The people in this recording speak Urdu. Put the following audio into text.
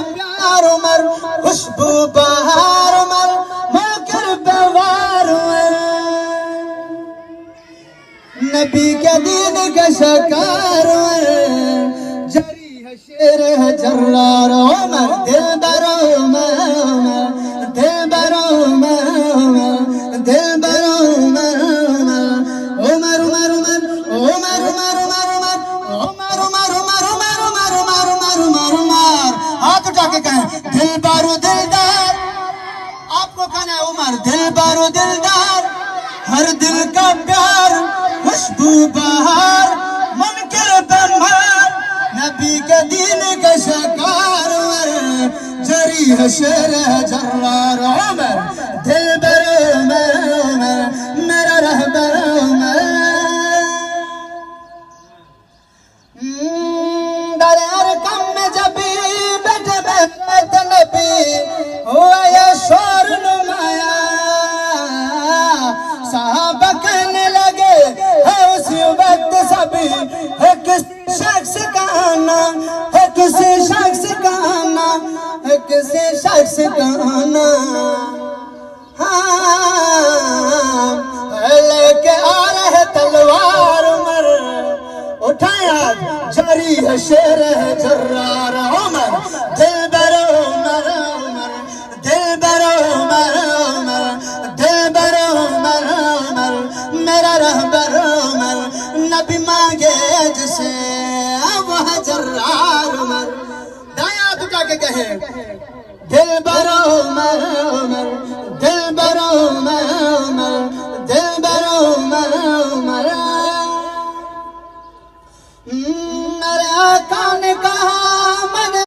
پیار عمر خوشبو بہار عمر موکر بوار عمر نبی کے دین کا شکار عمر جری ہے شیر ہے جرار عمر دل بر عمر دل بر عمر دل بر عمر عمر عمر عمر عمر عمر عمر عمر عمر عمر عمر عمر عمر عمر عمر ہاتھ اٹھا کے کہیں دل بارو دلدار آپ کو کہنا ہے عمر دل بارو دلدار ہر دل کا پیار خوشبو بہار منکر بمار نبی کے دین کا شکار عمر جری ہے شیر ہے جرار عمر دل بر عمر عمر میرا رہبر عمر در ارکم میں جب بیٹھے بیٹھے نبی ہوا یہ شور نمایا صحابہ کہنے لگے ہے اسی وقت سبھی ہے کسی شخص کا آنا ہے کسی شخص کا آنا ہے کسی شخص کا آنا ہاں لے کے آ رہے تلوار عمر اٹھایا جاری ہے شیر ہے جرار عمر دل بر عمر عمر دل بر عمر عمر دل بر عمر عمر میرا رہبر عمر نبی مانگے جسے وہ ہے جرار عمر دائیں ہاتھ اٹھا کے کہے دل بر عمر عمر